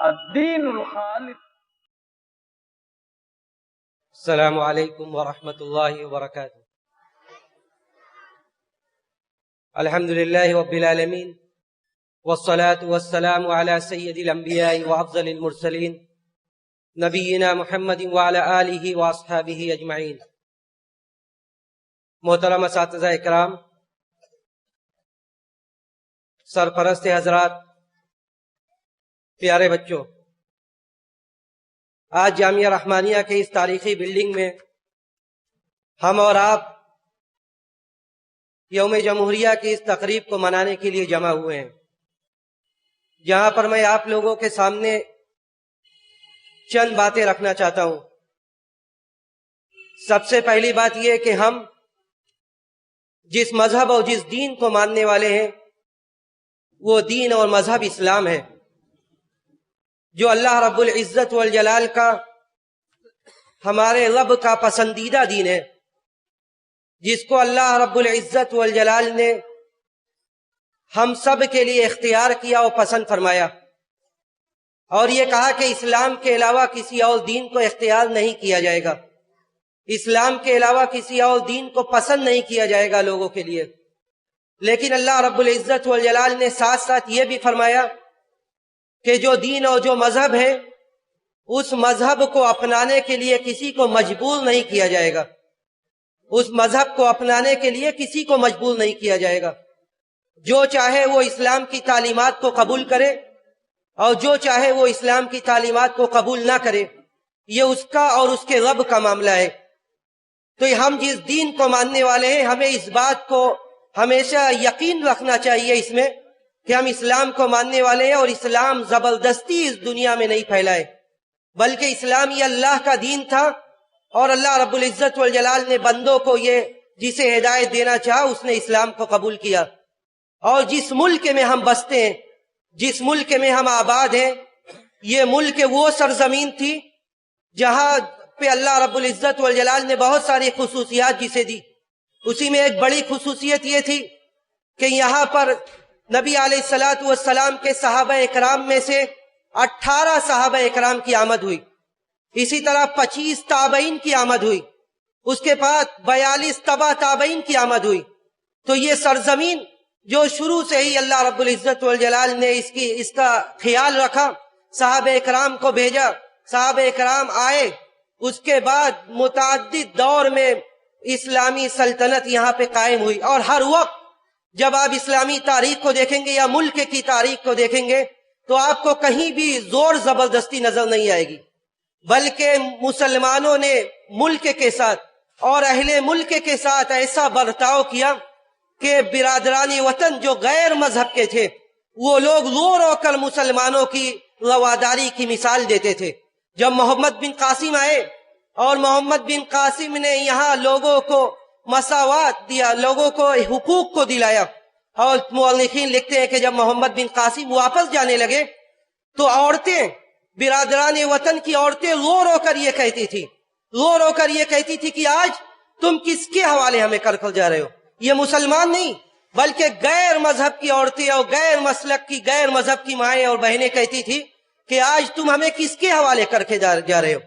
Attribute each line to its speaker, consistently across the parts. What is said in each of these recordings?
Speaker 1: الدین الخالص۔
Speaker 2: السلام علیکم ورحمۃ اللہ وبرکاتہ۔ الحمد للہ رب العالمین والصلاة والسلام علی سید الانبیاء وافضل المرسلین نبینا محمد وعلی آلہ واصحابہ اجمعین۔ محترم اساتذہ اکرام، سرپرست حضرات، پیارے بچوں، آج جامعہ رحمانیہ کے اس تاریخی بلڈنگ میں ہم اور آپ یوم جمہوریہ کی اس تقریب کو منانے کے لیے جمع ہوئے ہیں، جہاں پر میں آپ لوگوں کے سامنے چند باتیں رکھنا چاہتا ہوں۔ سب سے پہلی بات یہ کہ ہم جس مذہب اور جس دین کو ماننے والے ہیں وہ دین اور مذہب اسلام ہے، جو اللہ رب العزت والجلال کا، ہمارے رب کا پسندیدہ دین ہے، جس کو اللہ رب العزت والجلال نے ہم سب کے لیے اختیار کیا اور پسند فرمایا، اور یہ کہا کہ اسلام کے علاوہ کسی اور دین کو اختیار نہیں کیا جائے گا، اسلام کے علاوہ کسی اور دین کو پسند نہیں کیا جائے گا لوگوں کے لیے۔ لیکن اللہ رب العزت والجلال نے ساتھ ساتھ یہ بھی فرمایا کہ جو دین اور جو مذہب ہے اس مذہب کو اپنانے کے لیے کسی کو مجبور نہیں کیا جائے گا، اس مذہب کو اپنانے کے لیے کسی کو مجبور نہیں کیا جائے گا۔ جو چاہے وہ اسلام کی تعلیمات کو قبول کرے اور جو چاہے وہ اسلام کی تعلیمات کو قبول نہ کرے، یہ اس کا اور اس کے رب کا معاملہ ہے۔ تو ہم جس دین کو ماننے والے ہیں ہمیں اس بات کو ہمیشہ یقین رکھنا چاہیے اس میں کہ ہم اسلام کو ماننے والے ہیں، اور اسلام زبردستی اس دنیا میں نہیں پھیلائے، بلکہ اسلام یہ اللہ کا دین تھا، اور اللہ رب العزت والجلال نے بندوں کو یہ جسے ہدایت دینا چاہا اس نے اسلام کو قبول کیا۔ اور جس ملک میں ہم بستے ہیں، جس ملک میں ہم آباد ہیں، یہ ملک وہ سرزمین تھی جہاں پہ اللہ رب العزت والجلال نے بہت ساری خصوصیات جسے دی۔ اسی میں ایک بڑی خصوصیت یہ تھی کہ یہاں پر نبی علیہ السلام کے صحابہ اکرام میں سے 18 صحابہ اکرام کی آمد ہوئی، اسی طرح 25 تابعین کی آمد ہوئی، اس کے بعد 42 تبع تابعین کی آمد ہوئی۔ تو یہ سرزمین جو شروع سے ہی اللہ رب العزت والجلال نے اس کا خیال رکھا، صحابہ اکرام کو بھیجا، صحابہ اکرام آئے، اس کے بعد متعدد دور میں اسلامی سلطنت یہاں پہ قائم ہوئی۔ اور ہر وقت جب آپ اسلامی تاریخ کو دیکھیں گے یا ملک کی تاریخ کو دیکھیں گے تو آپ کو کہیں بھی زور زبردستی نظر نہیں آئے گی، بلکہ مسلمانوں نے ملک کے ساتھ اور اہل ملک کے ساتھ ایسا برتاؤ کیا کہ برادران وطن جو غیر مذہب کے تھے وہ لوگ رو رو کر مسلمانوں کی رواداری کی مثال دیتے تھے۔ جب محمد بن قاسم آئے اور محمد بن قاسم نے یہاں لوگوں کو مساوات دیا، لوگوں کو حقوق کو دلایا، اور مؤرخین لکھتے ہیں کہ جب محمد بن قاسم واپس جانے لگے تو عورتیں، برادران وطن کی عورتیں رو رو کر یہ کہتی تھی کہ آج تم کس کے حوالے ہمیں کر جا رہے ہو؟ یہ مسلمان نہیں بلکہ غیر مذہب کی عورتیں اور غیر مسلک کی، غیر مذہب کی مائیں اور بہنیں کہتی تھی کہ آج تم ہمیں کس کے حوالے کر کے جا رہے ہو؟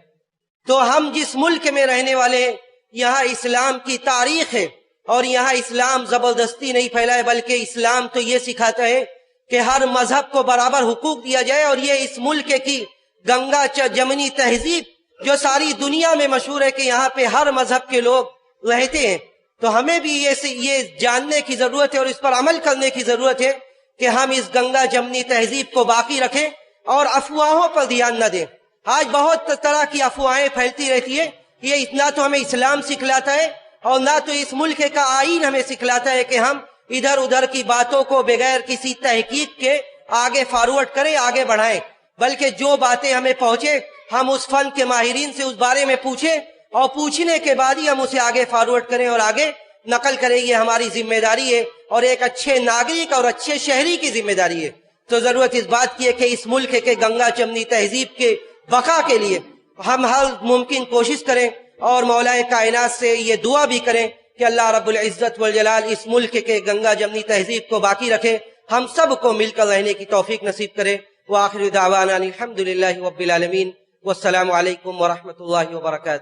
Speaker 2: تو ہم جس ملک میں رہنے والے ہیں یہاں اسلام کی تاریخ ہے، اور یہاں اسلام زبردستی نہیں پھیلا ہے، بلکہ اسلام تو یہ سکھاتا ہے کہ ہر مذہب کو برابر حقوق دیا جائے۔ اور یہ اس ملک کی گنگا جمنی تہذیب جو ساری دنیا میں مشہور ہے کہ یہاں پہ ہر مذہب کے لوگ رہتے ہیں، تو ہمیں بھی یہ جاننے کی ضرورت ہے اور اس پر عمل کرنے کی ضرورت ہے کہ ہم اس گنگا جمنی تہذیب کو باقی رکھیں اور افواہوں پر دھیان نہ دیں۔ آج بہت طرح کی افواہیں پھیلتی رہتی ہے، یہ نہ تو ہمیں اسلام سکھلاتا ہے اور نہ تو اس ملک کا آئین ہمیں سکھلاتا ہے کہ ہم ادھر ادھر کی باتوں کو بغیر کسی تحقیق کے آگے فارورڈ کریں، آگے بڑھائیں، بلکہ جو باتیں ہمیں پہنچے ہم اس فن کے ماہرین سے اس بارے میں پوچھیں، اور پوچھنے کے بعد ہی ہم اسے آگے فارورڈ کریں اور آگے نقل کریں۔ یہ ہماری ذمہ داری ہے اور ایک اچھے ناگرک اور اچھے شہری کی ذمہ داری ہے۔ تو ضرورت اس بات کی ہے کہ اس ملک کے گنگا جمنی تہذیب کے بقا کے لیے ہم ہر ممکن کوشش کریں، اور مولا کائنات سے یہ دعا بھی کریں کہ اللہ رب العزت والجلال اس ملک کے گنگا جمنی تہذیب کو باقی رکھے، ہم سب کو مل کر رہنے کی توفیق نصیب کرے۔ وآخر دعوانا الحمد للہ رب العالمین، والسلام علیکم ورحمۃ اللہ وبرکاتہ۔